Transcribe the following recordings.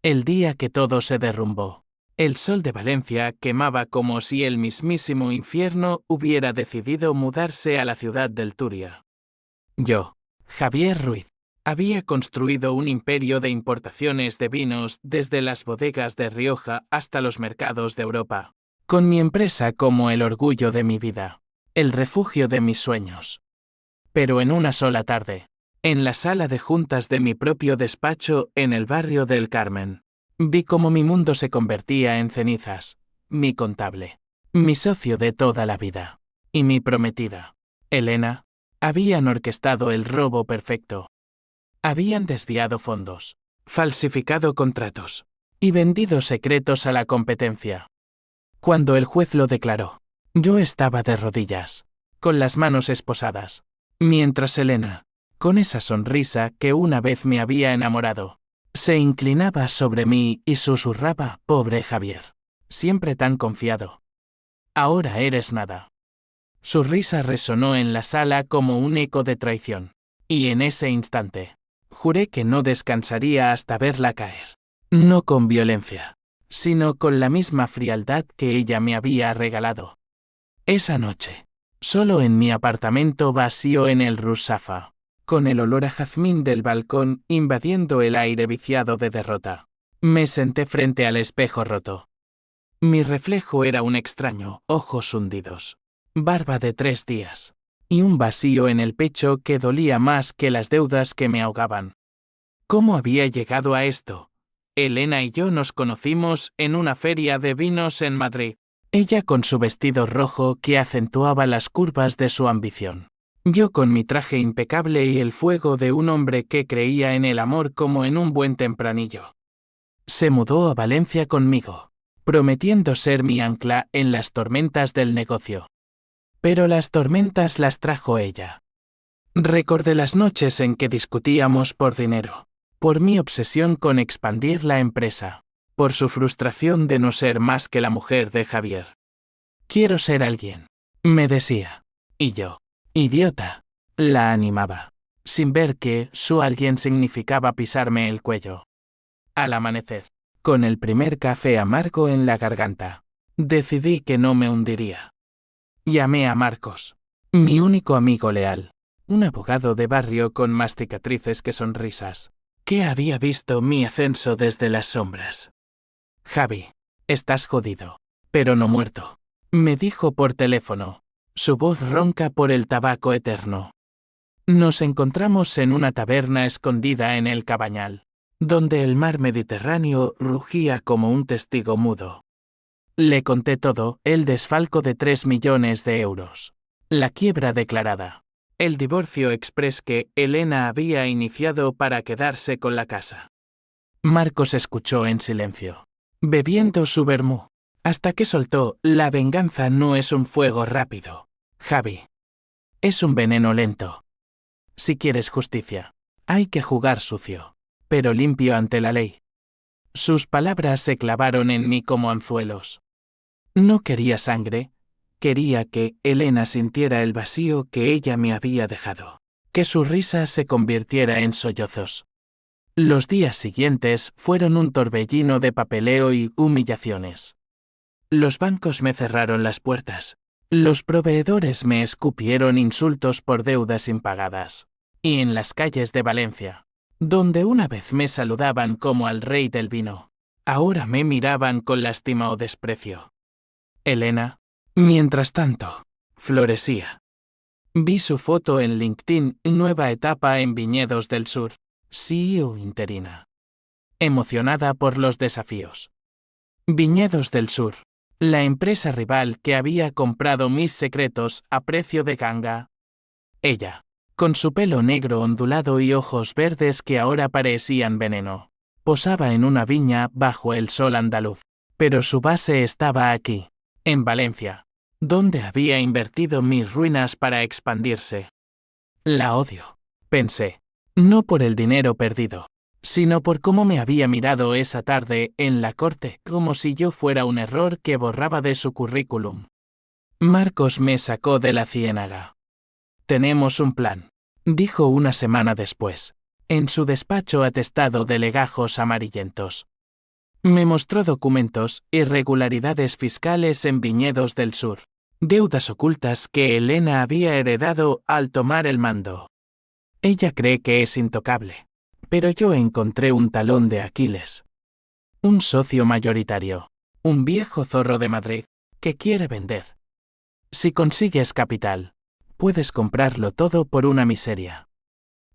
El día que todo se derrumbó. El sol de Valencia quemaba como si el mismísimo infierno hubiera decidido mudarse a la ciudad del Turia. Yo, Javier Ruiz, había construido un imperio de importaciones de vinos desde las bodegas de Rioja hasta los mercados de Europa, con mi empresa como el orgullo de mi vida, el refugio de mis sueños. Pero en una sola tarde, en la sala de juntas de mi propio despacho en el barrio del Carmen, vi cómo mi mundo se convertía en cenizas. Mi contable, mi socio de toda la vida, y mi prometida, Elena, habían orquestado el robo perfecto. Habían desviado fondos, falsificado contratos y vendido secretos a la competencia. Cuando el juez lo declaró, yo estaba de rodillas, con las manos esposadas, mientras Elena, con esa sonrisa que una vez me había enamorado, se inclinaba sobre mí y susurraba: pobre Javier, siempre tan confiado. Ahora eres nada. Su risa resonó en la sala como un eco de traición, y en ese instante, juré que no descansaría hasta verla caer. No con violencia, sino con la misma frialdad que ella me había regalado. Esa noche, solo en mi apartamento vacío en el Rusafa, con el olor a jazmín del balcón invadiendo el aire viciado de derrota, me senté frente al espejo roto. Mi reflejo era un extraño, ojos hundidos, barba de 3 días, y un vacío en el pecho que dolía más que las deudas que me ahogaban. ¿Cómo había llegado a esto? Elena y yo nos conocimos en una feria de vinos en Madrid. Ella con su vestido rojo que acentuaba las curvas de su ambición. Yo con mi traje impecable y el fuego de un hombre que creía en el amor como en un buen tempranillo. Se mudó a Valencia conmigo, prometiendo ser mi ancla en las tormentas del negocio. Pero las tormentas las trajo ella. Recordé las noches en que discutíamos por dinero, por mi obsesión con expandir la empresa, por su frustración de no ser más que la mujer de Javier. Quiero ser alguien, me decía, y yo, idiota, la animaba, sin ver que su alguien significaba pisarme el cuello. Al amanecer, con el primer café amargo en la garganta, decidí que no me hundiría. Llamé a Marcos, mi único amigo leal, un abogado de barrio con más cicatrices que sonrisas, que había visto mi ascenso desde las sombras. Javi, estás jodido, pero no muerto, me dijo por teléfono, su voz ronca por el tabaco eterno. Nos encontramos en una taberna escondida en el Cabañal, donde el mar Mediterráneo rugía como un testigo mudo. Le conté todo: el desfalco de 3 millones de euros, la quiebra declarada, el divorcio exprés que Elena había iniciado para quedarse con la casa. Marcos escuchó en silencio, bebiendo su vermú, hasta que soltó: la venganza no es un fuego rápido, Javi. Es un veneno lento. Si quieres justicia, hay que jugar sucio, pero limpio ante la ley. Sus palabras se clavaron en mí como anzuelos. No quería sangre, quería que Elena sintiera el vacío que ella me había dejado, que su risa se convirtiera en sollozos. Los días siguientes fueron un torbellino de papeleo y humillaciones. Los bancos me cerraron las puertas, los proveedores me escupieron insultos por deudas impagadas, y en las calles de Valencia, donde una vez me saludaban como al rey del vino, ahora me miraban con lástima o desprecio. Elena, mientras tanto, florecía. Vi su foto en LinkedIn: nueva etapa en Viñedos del Sur, CEO interina. Emocionada por los desafíos. Viñedos del Sur, la empresa rival que había comprado mis secretos a precio de ganga. Ella, con su pelo negro ondulado y ojos verdes que ahora parecían veneno, posaba en una viña bajo el sol andaluz. Pero su base estaba aquí, en Valencia, donde había invertido mis ruinas para expandirse. La odio, pensé, no por el dinero perdido, sino por cómo me había mirado esa tarde en la corte, como si yo fuera un error que borraba de su currículum. Marcos me sacó de la ciénaga. Tenemos un plan, dijo una semana después, en su despacho atestado de legajos amarillentos. Me mostró documentos, irregularidades fiscales en Viñedos del Sur, deudas ocultas que Elena había heredado al tomar el mando. Ella cree que es intocable, pero yo encontré un talón de Aquiles. Un socio mayoritario, un viejo zorro de Madrid, que quiere vender. Si consigues capital, puedes comprarlo todo por una miseria.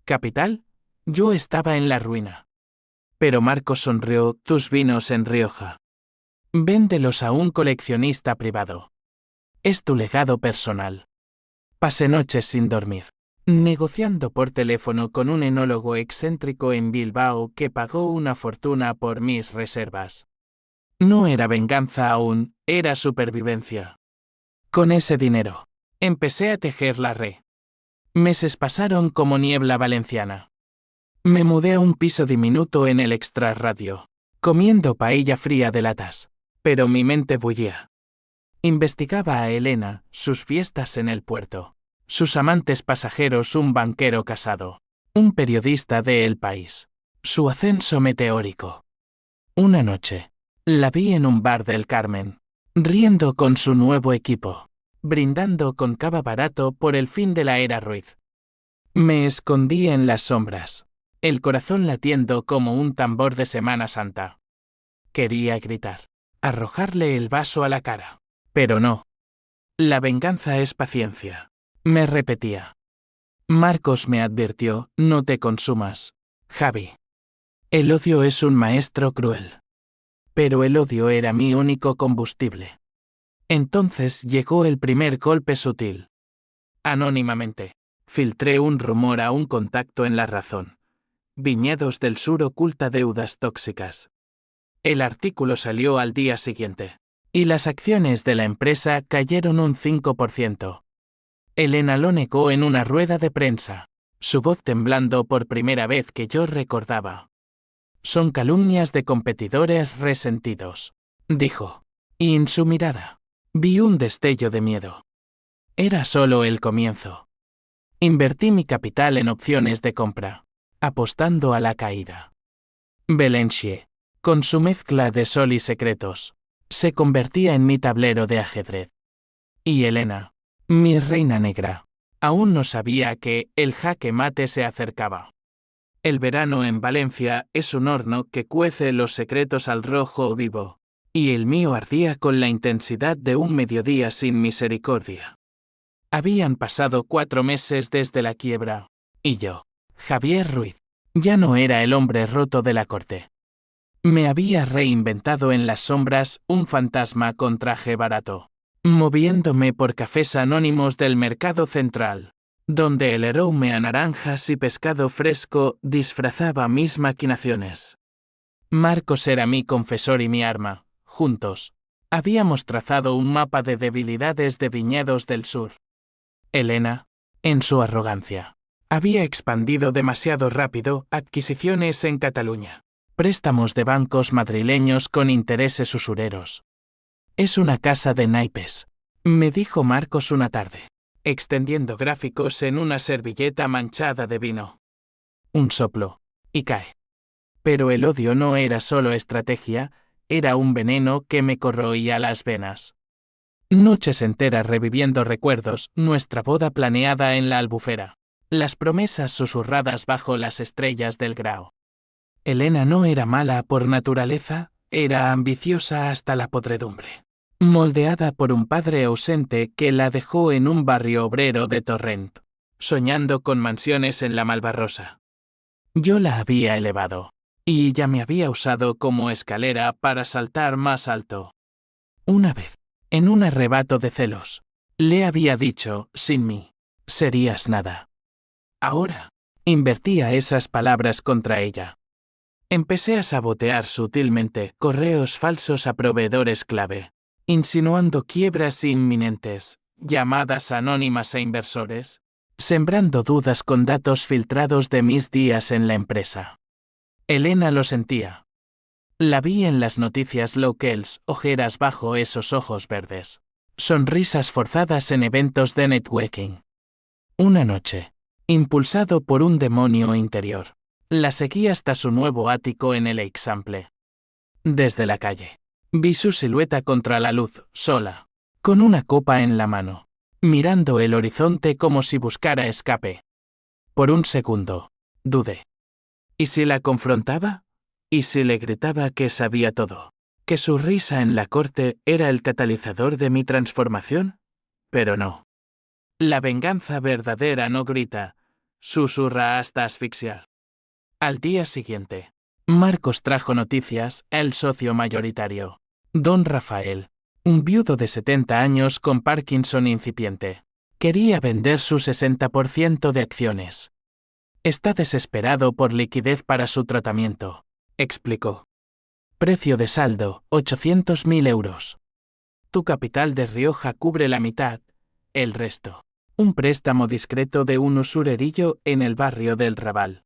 ¿Capital? Yo estaba en la ruina. Pero Marcos sonrió. Tus vinos en Rioja. Véndelos a un coleccionista privado. Es tu legado personal. Pasé noches sin dormir, negociando por teléfono con un enólogo excéntrico en Bilbao que pagó una fortuna por mis reservas. No era venganza aún, era supervivencia. Con ese dinero, empecé a tejer la red. Meses pasaron como niebla valenciana. Me mudé a un piso diminuto en el extrarradio, comiendo paella fría de latas, pero mi mente bullía. Investigaba a Elena, sus fiestas en el puerto, sus amantes pasajeros, un banquero casado, un periodista de El País, su ascenso meteórico. Una noche, la vi en un bar del Carmen, riendo con su nuevo equipo, brindando con cava barato por el fin de la era Ruiz. Me escondí en las sombras, el corazón latiendo como un tambor de Semana Santa. Quería gritar, arrojarle el vaso a la cara, pero no. La venganza es paciencia, me repetía. Marcos me advirtió, no te consumas, Javi. El odio es un maestro cruel. Pero el odio era mi único combustible. Entonces llegó el primer golpe sutil. Anónimamente, filtré un rumor a un contacto en La Razón. Viñedos del Sur oculta deudas tóxicas. El artículo salió al día siguiente, y las acciones de la empresa cayeron un 5%. Elena lo negó en una rueda de prensa, su voz temblando por primera vez que yo recordaba. Son calumnias de competidores resentidos, dijo, y en su mirada vi un destello de miedo. Era solo el comienzo. Invertí mi capital en opciones de compra, apostando a la caída. Belenchier, con su mezcla de sol y secretos, se convertía en mi tablero de ajedrez. Y Elena, mi reina negra, aún no sabía que el jaque mate se acercaba. El verano en Valencia es un horno que cuece los secretos al rojo vivo, y el mío ardía con la intensidad de un mediodía sin misericordia. Habían pasado 4 meses desde la quiebra, y yo, Javier Ruiz, ya no era el hombre roto de la corte. Me había reinventado en las sombras un fantasma con traje barato, moviéndome por cafés anónimos del mercado central, donde el aroma a naranjas y pescado fresco disfrazaba mis maquinaciones. Marcos era mi confesor y mi arma, juntos. Habíamos trazado un mapa de debilidades de Viñedos del Sur. Elena, en su arrogancia, había expandido demasiado rápido adquisiciones en Cataluña, préstamos de bancos madrileños con intereses usureros. Es una casa de naipes, me dijo Marcos una tarde, extendiendo gráficos en una servilleta manchada de vino. Un soplo, y cae. Pero el odio no era solo estrategia, era un veneno que me corroía las venas. Noches enteras reviviendo recuerdos, nuestra boda planeada en la Albufera, las promesas susurradas bajo las estrellas del Grao. Elena no era mala por naturaleza, era ambiciosa hasta la podredumbre, moldeada por un padre ausente que la dejó en un barrio obrero de Torrent, soñando con mansiones en la Malvarrosa. Yo la había elevado, y ella me había usado como escalera para saltar más alto. Una vez, en un arrebato de celos, le había dicho, sin mí, serías nada. Ahora, invertía esas palabras contra ella. Empecé a sabotear sutilmente correos falsos a proveedores clave, insinuando quiebras inminentes, llamadas anónimas a inversores, sembrando dudas con datos filtrados de mis días en la empresa. Elena lo sentía. La vi en las noticias locales, ojeras bajo esos ojos verdes, sonrisas forzadas en eventos de networking. Una noche, impulsado por un demonio interior, la seguí hasta su nuevo ático en el Eixample. Desde la calle. Vi su silueta contra la luz, sola, con una copa en la mano, mirando el horizonte como si buscara escape. Por un segundo, dudé. ¿Y si la confrontaba? ¿Y si le gritaba que sabía todo? ¿Que su risa en la corte era el catalizador de mi transformación? Pero no. La venganza verdadera no grita, susurra hasta asfixiar. Al día siguiente, Marcos trajo noticias, el socio mayoritario, don Rafael, un viudo de 70 años con Parkinson incipiente. Quería vender su 60% de acciones. Está desesperado por liquidez para su tratamiento, explicó. Precio de saldo, 800.000 euros. Tu capital de Rioja cubre la mitad, el resto. Un préstamo discreto de un usurerillo en el barrio del Raval.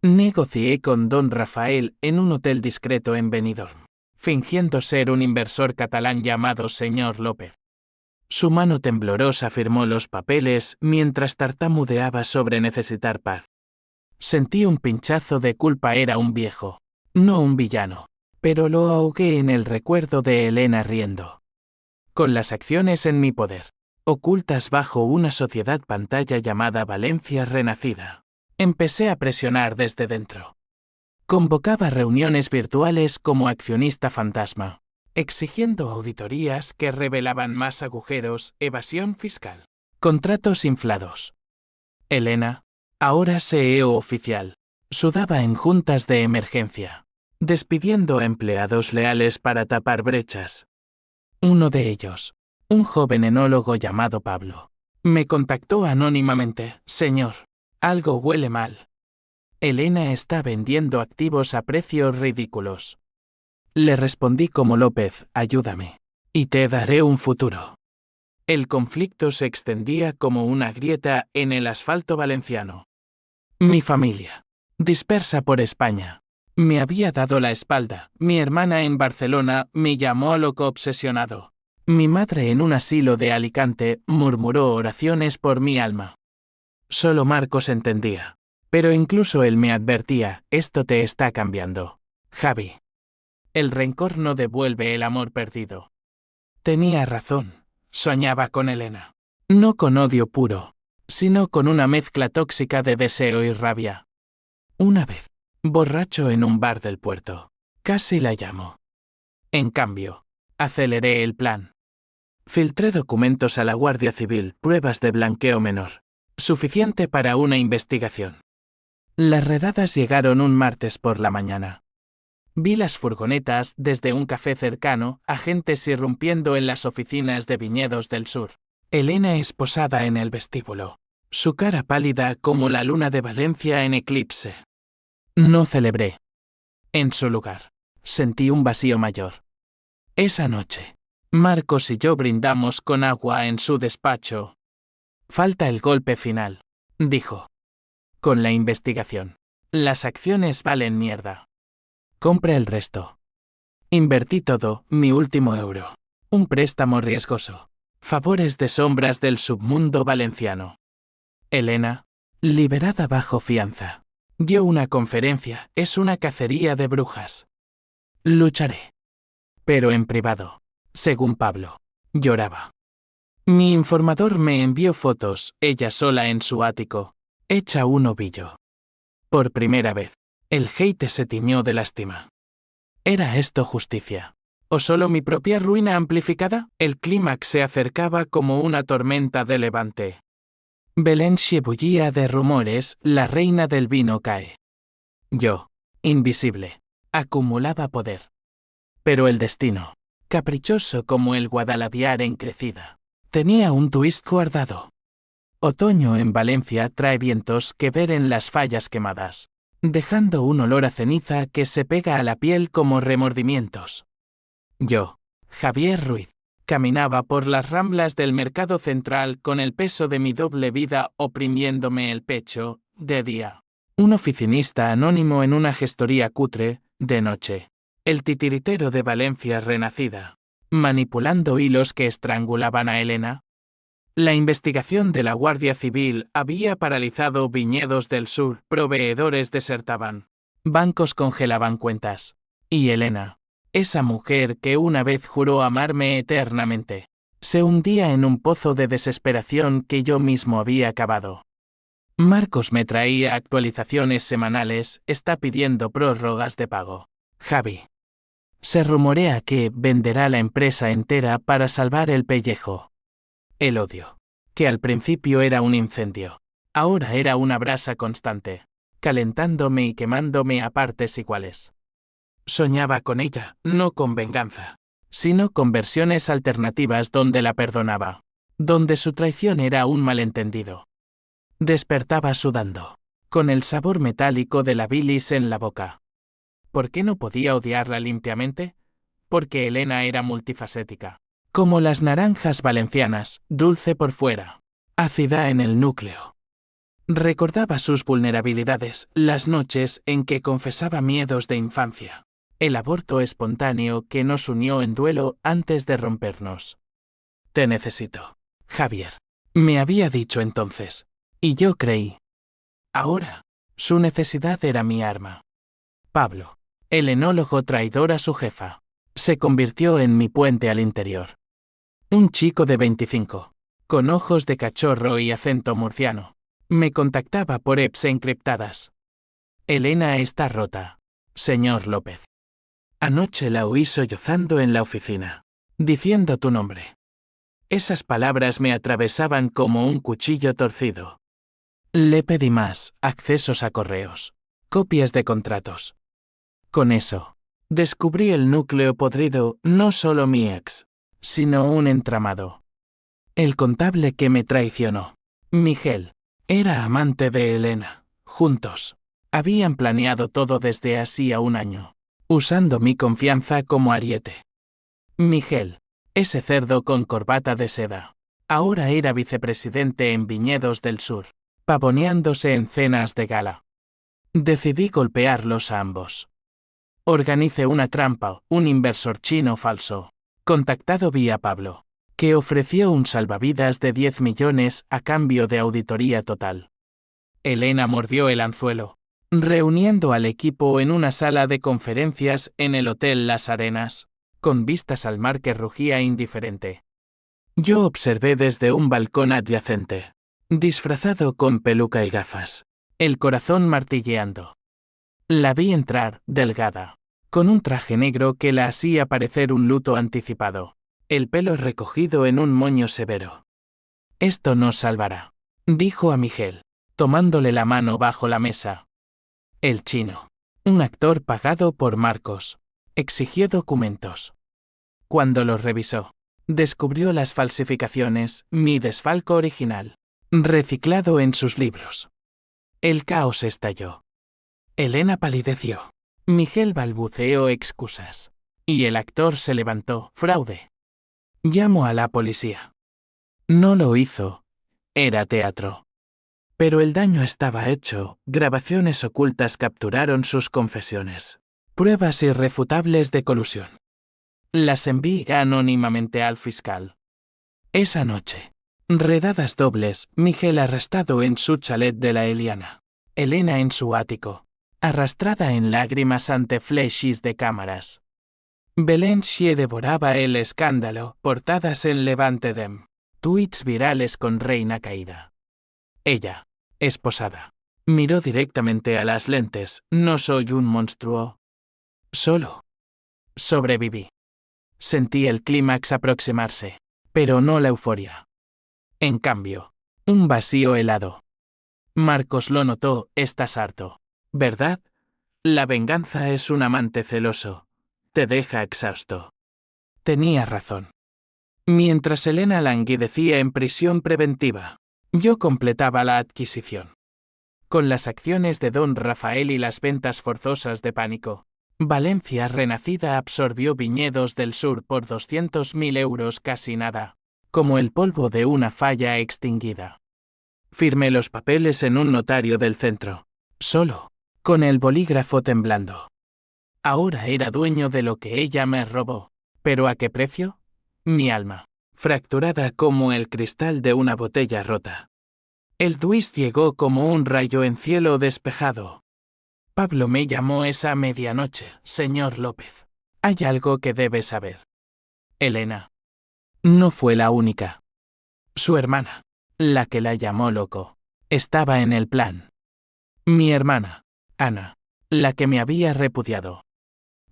Negocié con don Rafael en un hotel discreto en Benidorm, fingiendo ser un inversor catalán llamado señor López. Su mano temblorosa firmó los papeles mientras tartamudeaba sobre necesitar paz. Sentí un pinchazo de culpa, era un viejo, no un villano, pero lo ahogué en el recuerdo de Elena riendo. Con las acciones en mi poder, ocultas bajo una sociedad pantalla llamada Valencia Renacida, empecé a presionar desde dentro. Convocaba reuniones virtuales como accionista fantasma, exigiendo auditorías que revelaban más agujeros, evasión fiscal, contratos inflados. Elena, ahora CEO oficial, sudaba en juntas de emergencia, despidiendo a empleados leales para tapar brechas. Uno de ellos, un joven enólogo llamado Pablo, me contactó anónimamente. Señor, algo huele mal. Elena está vendiendo activos a precios ridículos. Le respondí como López, ayúdame, y te daré un futuro. El conflicto se extendía como una grieta en el asfalto valenciano. Mi familia, dispersa por España, me había dado la espalda. Mi hermana en Barcelona me llamó loco obsesionado. Mi madre en un asilo de Alicante murmuró oraciones por mi alma. Solo Marcos entendía. Pero incluso él me advertía, esto te está cambiando, Javi. El rencor no devuelve el amor perdido. Tenía razón, soñaba con Elena. No con odio puro, sino con una mezcla tóxica de deseo y rabia. Una vez, borracho en un bar del puerto, casi la llamo. En cambio, aceleré el plan. Filtré documentos a la Guardia Civil, pruebas de blanqueo menor, suficiente para una investigación. Las redadas llegaron un martes por la mañana. Vi las furgonetas desde un café cercano, agentes irrumpiendo en las oficinas de Viñedos del Sur. Elena esposada en el vestíbulo, su cara pálida como la luna de Valencia en eclipse. No celebré. En su lugar, sentí un vacío mayor. Esa noche, Marcos y yo brindamos con agua en su despacho. Falta el golpe final, dijo. Con la investigación, las acciones valen mierda. Compra el resto. Invertí todo, mi último euro. Un préstamo riesgoso. Favores de sombras del submundo valenciano. Elena, liberada bajo fianza, dio una conferencia, es una cacería de brujas. Lucharé. Pero en privado, según Pablo, lloraba. Mi informador me envió fotos, ella sola en su ático, hecha un ovillo. Por primera vez, el hate se tiñó de lástima. ¿Era esto justicia? ¿O solo mi propia ruina amplificada? El clímax se acercaba como una tormenta de levante. Belén se bullía de rumores, la reina del vino cae. Yo, invisible, acumulaba poder. Pero el destino, caprichoso como el Guadalaviar en crecida, tenía un twist guardado. Otoño en Valencia trae vientos que ver en las fallas quemadas, dejando un olor a ceniza que se pega a la piel como remordimientos. Yo, Javier Ruiz, caminaba por las ramblas del Mercado Central con el peso de mi doble vida oprimiéndome el pecho, de día. Un oficinista anónimo en una gestoría cutre, de noche. El titiritero de Valencia renacida, manipulando hilos que estrangulaban a Elena. La investigación de la Guardia Civil había paralizado Viñedos del Sur, proveedores desertaban, bancos congelaban cuentas. Y Elena, Esa mujer que una vez juró amarme eternamente, se hundía en un pozo de desesperación que yo mismo había cavado. Marcos me traía actualizaciones semanales, está pidiendo prórrogas de pago. Javi. Se rumorea que venderá la empresa entera para salvar el pellejo. El odio, que al principio era un incendio, ahora era una brasa constante, calentándome y quemándome a partes iguales. Soñaba con ella, no con venganza, sino con versiones alternativas donde la perdonaba, donde su traición era un malentendido. Despertaba sudando, con el sabor metálico de la bilis en la boca. ¿Por qué no podía odiarla limpiamente? Porque Elena era multifacética. Como las naranjas valencianas, dulce por fuera, ácida en el núcleo. Recordaba sus vulnerabilidades, las noches en que confesaba miedos de infancia, el aborto espontáneo que nos unió en duelo antes de rompernos. Te necesito, Javier, me había dicho entonces, y yo creí. Ahora, su necesidad era mi arma. Pablo, el enólogo traidor a su jefa, se convirtió en mi puente al interior. Un chico de 25, con ojos de cachorro y acento murciano, me contactaba por apps encriptadas. Elena está rota, señor López. Anoche la oí sollozando en la oficina, diciendo tu nombre. Esas palabras me atravesaban como un cuchillo torcido. Le pedí más, accesos a correos, copias de contratos. Con eso, descubrí el núcleo podrido, no solo mi ex, sino un entramado. El contable que me traicionó, Miguel, era amante de Elena. Juntos, habían planeado todo desde hacía un año, usando mi confianza como ariete. Miguel, ese cerdo con corbata de seda, ahora era vicepresidente en Viñedos del Sur, pavoneándose en cenas de gala. Decidí golpearlos a ambos. Organicé una trampa, un inversor chino falso, contactado vía Pablo, que ofreció un salvavidas de 10 millones a cambio de auditoría total. Elena mordió el anzuelo, reuniendo al equipo en una sala de conferencias en el Hotel Las Arenas, con vistas al mar que rugía indiferente. Yo observé desde un balcón adyacente, disfrazado con peluca y gafas, el corazón martilleando. La vi entrar, delgada, con un traje negro que la hacía parecer un luto anticipado, el pelo recogido en un moño severo. Esto nos salvará, dijo a Miguel, tomándole la mano bajo la mesa. El chino, un actor pagado por Marcos, exigió documentos. Cuando los revisó, descubrió las falsificaciones, mi desfalco original, reciclado en sus libros. El caos estalló. Elena palideció. Miguel balbuceó excusas. Y el actor se levantó. Fraude. Llamo a la policía. No lo hizo. Era teatro. Pero el daño estaba hecho. Grabaciones ocultas capturaron sus confesiones. Pruebas irrefutables de colusión. Las envié anónimamente al fiscal. Esa noche. Redadas dobles, Miguel arrestado en su chalet de la Eliana. Elena en su ático, arrastrada en lágrimas ante flashes de cámaras. Belén Xie devoraba el escándalo, portadas en Levante Dem, tweets virales con reina caída. Ella, esposada, miró directamente a las lentes, no soy un monstruo. Solo. Sobreviví. Sentí el clímax aproximarse, pero no la euforia. En cambio, un vacío helado. Marcos lo notó, estás harto, ¿verdad? La venganza es un amante celoso. Te deja exhausto. Tenía razón. Mientras Elena languidecía en prisión preventiva, yo completaba la adquisición. Con las acciones de Don Rafael y las ventas forzosas de Pánico, Valencia Renacida absorbió Viñedos del Sur por 200.000 euros, casi nada, como el polvo de una falla extinguida. Firmé los papeles en un notario del centro, solo, con el bolígrafo temblando. Ahora era dueño de lo que ella me robó, ¿pero a qué precio? Mi alma, fracturada como el cristal de una botella rota. El twist llegó como un rayo en cielo despejado. Pablo me llamó esa medianoche, señor López. Hay algo que debes saber. Elena no fue la única. Su hermana, la que la llamó loco, estaba en el plan. Mi hermana, Ana, la que me había repudiado.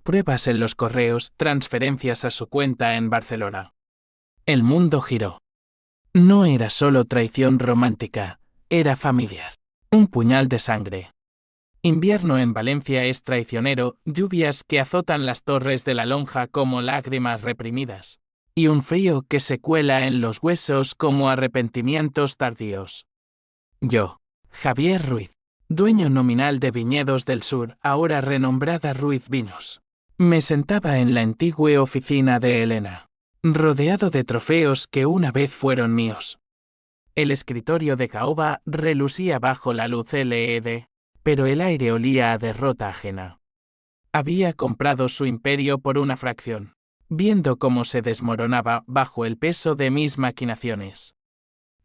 Pruebas en los correos, transferencias a su cuenta en Barcelona. El mundo giró. No era solo traición romántica, era familiar. Un puñal de sangre. Invierno en Valencia es traicionero, lluvias que azotan las torres de la lonja como lágrimas reprimidas. Y un frío que se cuela en los huesos como arrepentimientos tardíos. Yo, Javier Ruiz, dueño nominal de Viñedos del Sur, ahora renombrada Ruiz Vinos. Me sentaba en la antigua oficina de Elena, rodeado de trofeos que una vez fueron míos. El escritorio de caoba relucía bajo la luz LED, pero el aire olía a derrota ajena. Había comprado su imperio por una fracción, viendo cómo se desmoronaba bajo el peso de mis maquinaciones.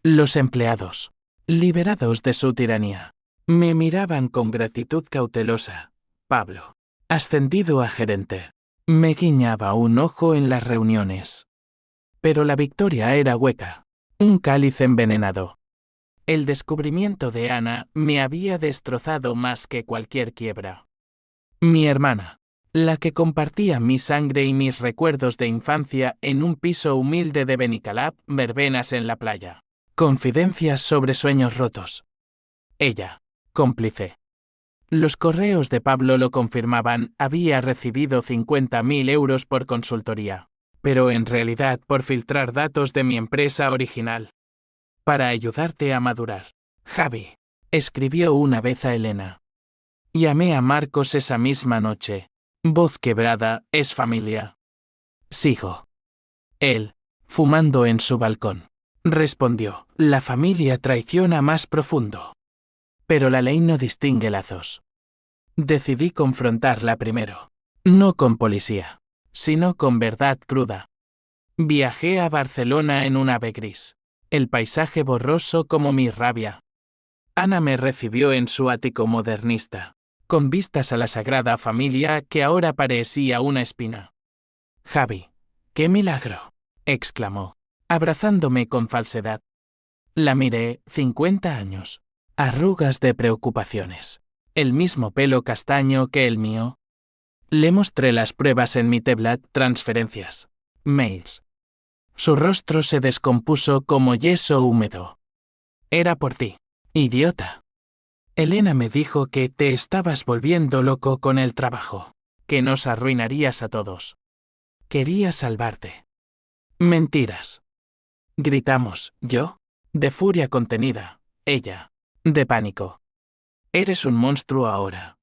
Los empleados, liberados de su tiranía, me miraban con gratitud cautelosa. Pablo, ascendido a gerente, me guiñaba un ojo en las reuniones. Pero la victoria era hueca, un cáliz envenenado. El descubrimiento de Ana me había destrozado más que cualquier quiebra. Mi hermana, la que compartía mi sangre y mis recuerdos de infancia en un piso humilde de Benicalap, verbenas en la playa. Confidencias sobre sueños rotos. Ella, cómplice. Los correos de Pablo lo confirmaban, había recibido 50.000 euros por consultoría, pero en realidad por filtrar datos de mi empresa original. Para ayudarte a madurar, Javi, escribió una vez a Elena. Llamé a Marcos esa misma noche. Voz quebrada, es familia. Sigo. Él, fumando en su balcón, respondió, la familia traiciona más profundo. Pero la ley no distingue lazos. Decidí confrontarla primero. No con policía, sino con verdad cruda. Viajé a Barcelona en un ave gris. El paisaje borroso como mi rabia. Ana me recibió en su ático modernista, con vistas a la Sagrada Familia que ahora parecía una espina. Javi, ¡qué milagro!, exclamó, abrazándome con falsedad. La miré, 50 años, arrugas de preocupaciones, el mismo pelo castaño que el mío. Le mostré las pruebas en mi tablet, transferencias, mails. Su rostro se descompuso como yeso húmedo. Era por ti, idiota. Elena me dijo que te estabas volviendo loco con el trabajo, que nos arruinarías a todos. Quería salvarte. Mentiras. Gritamos, yo, de furia contenida, ella, de pánico. Eres un monstruo ahora.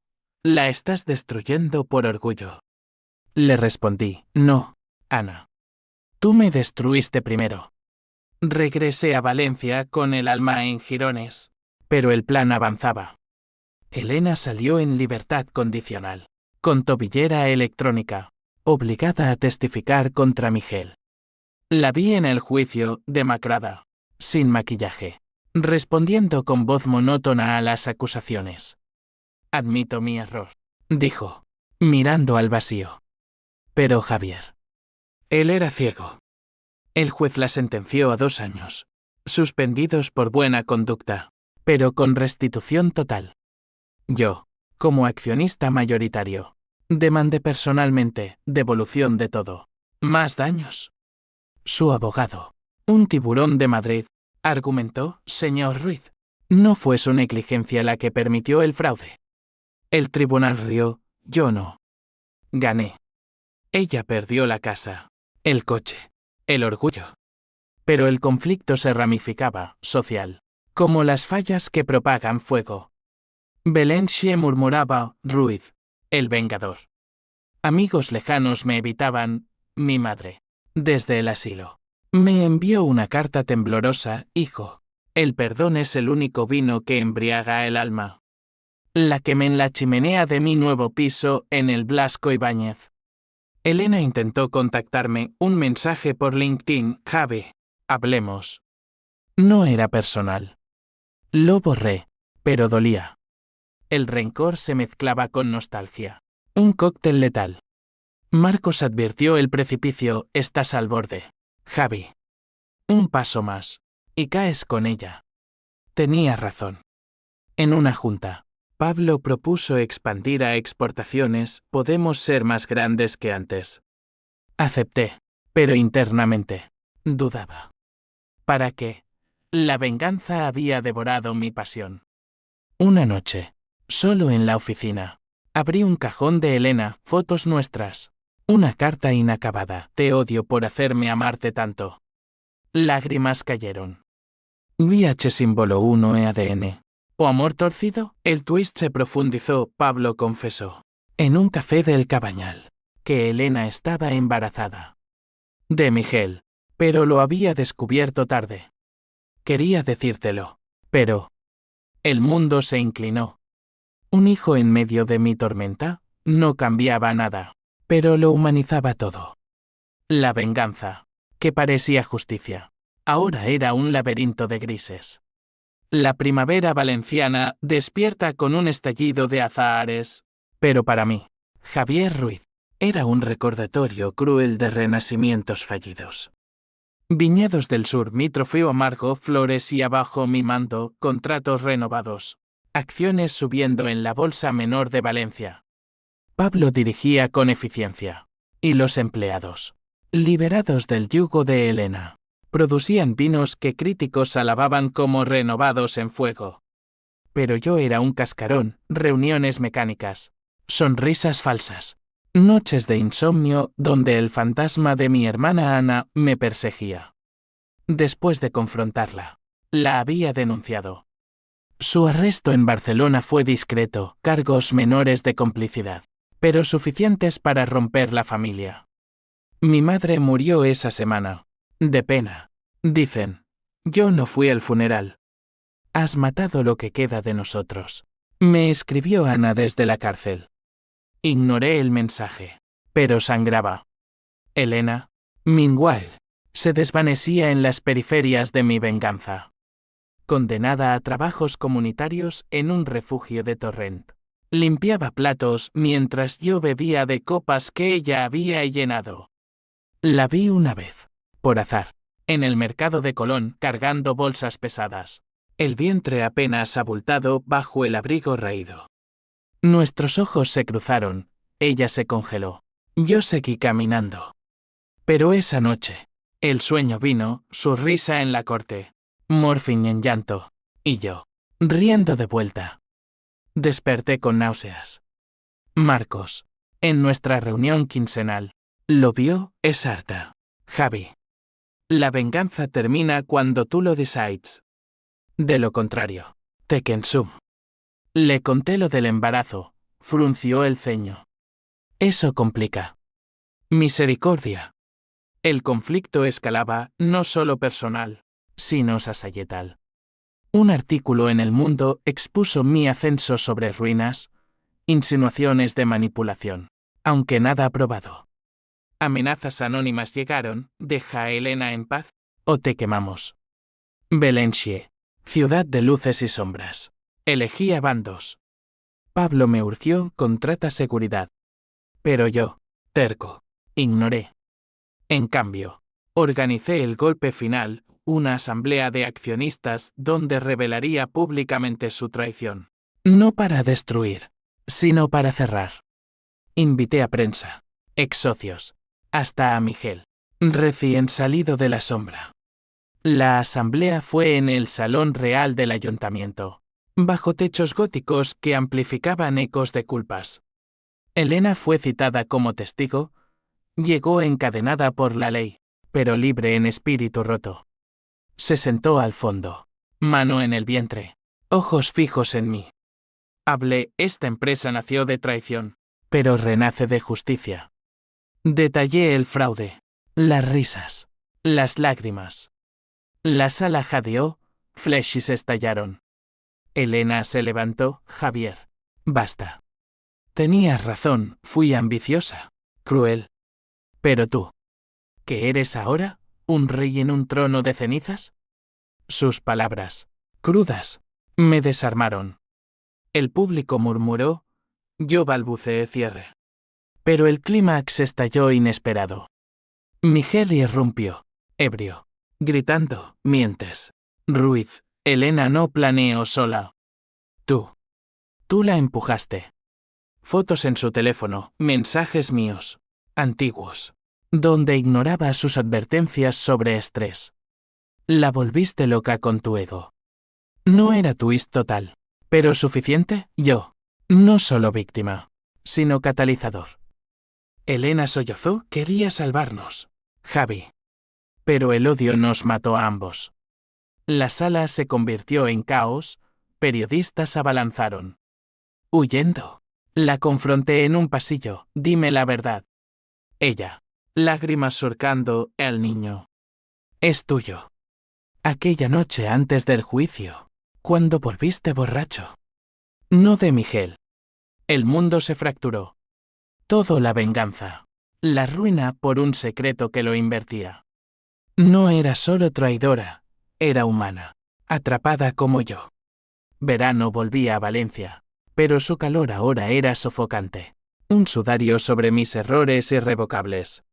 La estás destruyendo por orgullo. Le respondí, no, Ana. Tú me destruiste primero. Regresé a Valencia con el alma en jirones, pero el plan avanzaba. Elena salió en libertad condicional, con tobillera electrónica, obligada a testificar contra Miguel. La vi en el juicio, demacrada, sin maquillaje, respondiendo con voz monótona a las acusaciones. Admito mi error, dijo, mirando al vacío. Pero Javier. Él era ciego. El juez la sentenció a 2 años, suspendidos por buena conducta, pero con restitución total. Yo, como accionista mayoritario, demandé personalmente devolución de todo. ¿Más daños? Su abogado, un tiburón de Madrid, argumentó, señor Ruiz. No fue su negligencia la que permitió el fraude. El tribunal rió, yo no. Gané. Ella perdió la casa, el coche, el orgullo. Pero el conflicto se ramificaba, social, como las fallas que propagan fuego. Belenche murmuraba, Ruiz, el vengador. Amigos lejanos me evitaban, mi madre, desde el asilo. Me envió una carta temblorosa, hijo. El perdón es el único vino que embriaga el alma. La quemé en la chimenea de mi nuevo piso en el Blasco Ibáñez. Elena intentó contactarme, un mensaje por LinkedIn, Javi, hablemos. No era personal. Lo borré, pero dolía. El rencor se mezclaba con nostalgia. Un cóctel letal. Marcos advirtió el precipicio, estás al borde. Javi. Un paso más. Y caes con ella. Tenía razón. En una junta, Pablo propuso expandir a exportaciones, podemos ser más grandes que antes. Acepté, pero internamente, dudaba. ¿Para qué? La venganza había devorado mi pasión. Una noche, solo en la oficina, abrí un cajón de Elena, fotos nuestras. Una carta inacabada, te odio por hacerme amarte tanto. Lágrimas cayeron. VH símbolo 1 EADN. ¿O amor torcido? El twist se profundizó, Pablo confesó. En un café del Cabañal. Que Elena estaba embarazada. De Miguel. Pero lo había descubierto tarde. Quería decírtelo. Pero... El mundo se inclinó. Un hijo en medio de mi tormenta, no cambiaba nada. Pero lo humanizaba todo. La venganza, que parecía justicia, ahora era un laberinto de grises. La primavera valenciana despierta con un estallido de azahares, pero para mí, Javier Ruiz, era un recordatorio cruel de renacimientos fallidos. Viñedos del Sur, mi trofeo amargo, flores y abajo mi mando, contratos renovados, acciones subiendo en la bolsa menor de Valencia. Pablo dirigía con eficiencia. Y los empleados, liberados del yugo de Elena, producían vinos que críticos alababan como renovados en fuego. Pero yo era un cascarón, reuniones mecánicas, sonrisas falsas, noches de insomnio donde el fantasma de mi hermana Ana me perseguía. Después de confrontarla, la había denunciado. Su arresto en Barcelona fue discreto, cargos menores de complicidad, pero suficientes para romper la familia. Mi madre murió esa semana. De pena. Dicen. Yo no fui al funeral. Has matado lo que queda de nosotros. Me escribió Ana desde la cárcel. Ignoré el mensaje. Pero sangraba. Elena, meanwhile, se desvanecía en las periferias de mi venganza. Condenada a trabajos comunitarios en un refugio de Torrent. Limpiaba platos mientras yo bebía de copas que ella había llenado. La vi una vez, por azar, en el mercado de Colón cargando bolsas pesadas, el vientre apenas abultado bajo el abrigo raído. Nuestros ojos se cruzaron, ella se congeló, yo seguí caminando. Pero esa noche, el sueño vino, su risa en la corte, Morphine en llanto, y yo, riendo de vuelta. Desperté con náuseas. Marcos, en nuestra reunión quincenal, lo vio, es harta. Javi. La venganza termina cuando tú lo decides. De lo contrario, te consume. Le conté lo del embarazo, frunció el ceño. Eso complica. Misericordia. El conflicto escalaba, no solo personal, sino societal. Un artículo en El Mundo expuso mi ascenso sobre ruinas, insinuaciones de manipulación, aunque nada probado. Amenazas anónimas llegaron, deja a Elena en paz, o te quemamos. Valencia, ciudad de luces y sombras. Elegía bandos. Pablo me urgió, contrata seguridad. Pero yo, terco, ignoré. En cambio, organicé el golpe final, una asamblea de accionistas donde revelaría públicamente su traición. No para destruir, sino para cerrar. Invité a prensa, ex socios, hasta a Miguel, recién salido de la sombra. La asamblea fue en el Salón Real del Ayuntamiento, bajo techos góticos que amplificaban ecos de culpas. Elena fue citada como testigo, llegó encadenada por la ley, pero libre en espíritu roto. Se sentó al fondo, mano en el vientre, ojos fijos en mí. Hablé, esta empresa nació de traición, pero renace de justicia. Detallé el fraude, las risas, las lágrimas. La sala jadeó, flashes estallaron. Elena se levantó, Javier. Basta. Tenías razón, fui ambiciosa, cruel. Pero tú, ¿qué eres ahora? ¿Un rey en un trono de cenizas? Sus palabras, crudas, me desarmaron. El público murmuró, yo balbuceé cierre. Pero el clímax estalló inesperado. Miguel irrumpió, ebrio, gritando: «Mientes. Ruiz, Elena no planeó sola. Tú la empujaste». Fotos en su teléfono, mensajes míos, antiguos, donde ignoraba sus advertencias sobre estrés. La volviste loca con tu ego. No era twist total, pero suficiente. Yo, no solo víctima, sino catalizador. Elena sollozó: «Quería salvarnos, Javi». Pero el odio nos mató a ambos. La sala se convirtió en caos, periodistas abalanzaron. Huyendo. La confronté en un pasillo: «Dime la verdad». Ella, lágrimas surcando el niño: «Es tuyo». Aquella noche antes del juicio, cuando volviste borracho. No de Miguel. El mundo se fracturó. Todo la venganza. La ruina por un secreto que lo invertía. No era solo traidora, era humana, atrapada como yo. Verano volvía a Valencia, pero su calor ahora era sofocante. Un sudario sobre mis errores irrevocables.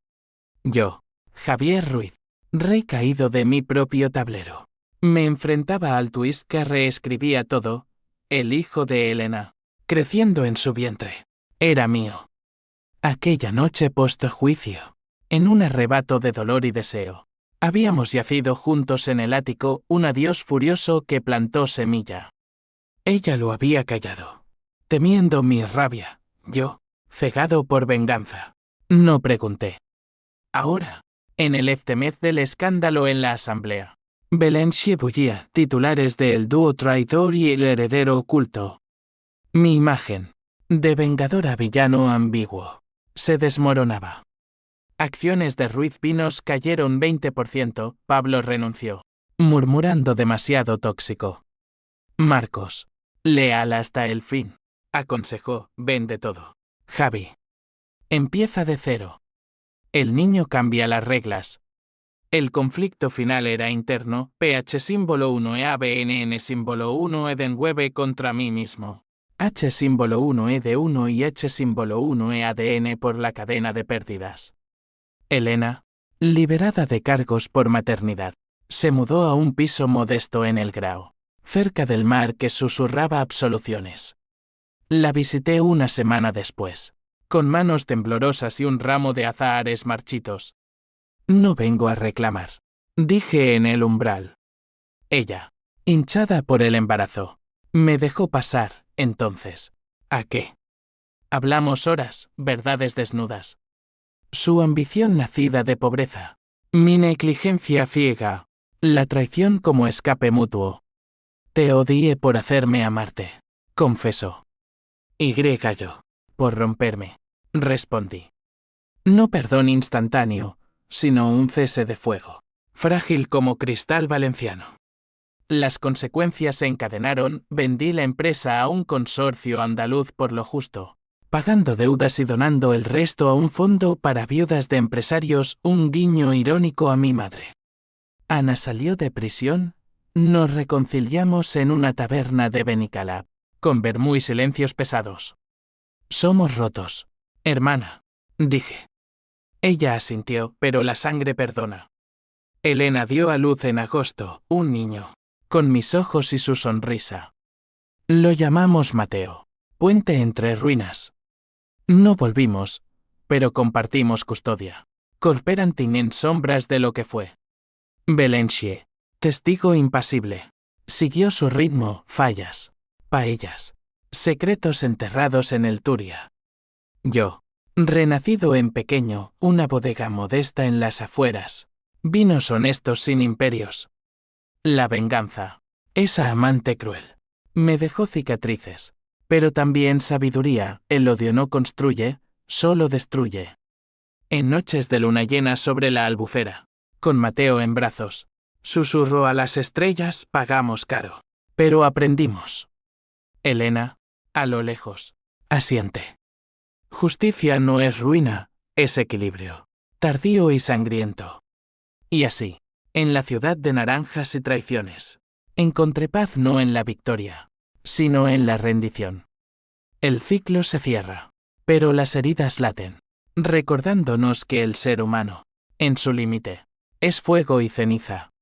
Yo, Javier Ruiz, rey caído de mi propio tablero. Me enfrentaba al twist que reescribía todo, el hijo de Elena, creciendo en su vientre. Era mío. Aquella noche post-juicio, en un arrebato de dolor y deseo, habíamos yacido juntos en el ático, un adiós furioso que plantó semilla. Ella lo había callado, temiendo mi rabia. Yo, cegado por venganza, no pregunté. Ahora, en el eftemez del escándalo en la asamblea, Valencia bullía, titulares de El dúo traidor y el heredero oculto. Mi imagen, de vengador a villano ambiguo, se desmoronaba. Acciones de Ruiz Pinos cayeron 20%, Pablo renunció, murmurando demasiado tóxico. Marcos, leal hasta el fin, aconsejó: «Vende todo. Javi. Empieza de cero. El niño cambia las reglas». El conflicto final era interno: PH símbolo 1 e ABNN símbolo 1 Edenwebe contra mí mismo. H símbolo 1 ED1 y H símbolo 1 EADN por la cadena de pérdidas. Elena, liberada de cargos por maternidad, se mudó a un piso modesto en El Grao, cerca del mar, que susurraba absoluciones. La visité una semana después, con manos temblorosas y un ramo de azahares marchitos. «No vengo a reclamar», dije en el umbral. Ella, hinchada por el embarazo, me dejó pasar. Entonces, ¿a qué? Hablamos horas, verdades desnudas. Su ambición nacida de pobreza, mi negligencia ciega, la traición como escape mutuo. Te odié por hacerme amarte, confesó. Y yo, por romperme, respondí. No perdón instantáneo, sino un cese de fuego, frágil como cristal valenciano. Las consecuencias se encadenaron: vendí la empresa a un consorcio andaluz por lo justo, pagando deudas y donando el resto a un fondo para viudas de empresarios, un guiño irónico a mi madre. Ana salió de prisión, nos reconciliamos en una taberna de Benicalap, con vermú y silencios pesados. Somos rotos, hermana, dije. Ella asintió, pero la sangre perdona. Elena dio a luz en agosto, un niño, con mis ojos y su sonrisa. Lo llamamos Mateo, puente entre ruinas. No volvimos, pero compartimos custodia. Cooperanting en sombras de lo que fue. Valencia, testigo impasible, siguió su ritmo: fallas, paellas, secretos enterrados en el Turia. Yo, renacido en pequeño, una bodega modesta en las afueras, vinos honestos sin imperios. La venganza, esa amante cruel, me dejó cicatrices, pero también sabiduría. El odio no construye, solo destruye. En noches de luna llena sobre la albufera, con Mateo en brazos, susurró a las estrellas: pagamos caro, pero aprendimos. Elena, a lo lejos, asiente. Justicia no es ruina, es equilibrio, tardío y sangriento. Y así, en la ciudad de naranjas y traiciones, encontré paz no en la victoria, sino en la rendición. El ciclo se cierra, pero las heridas laten. recordándonos que el ser humano, en su límite, es fuego y ceniza.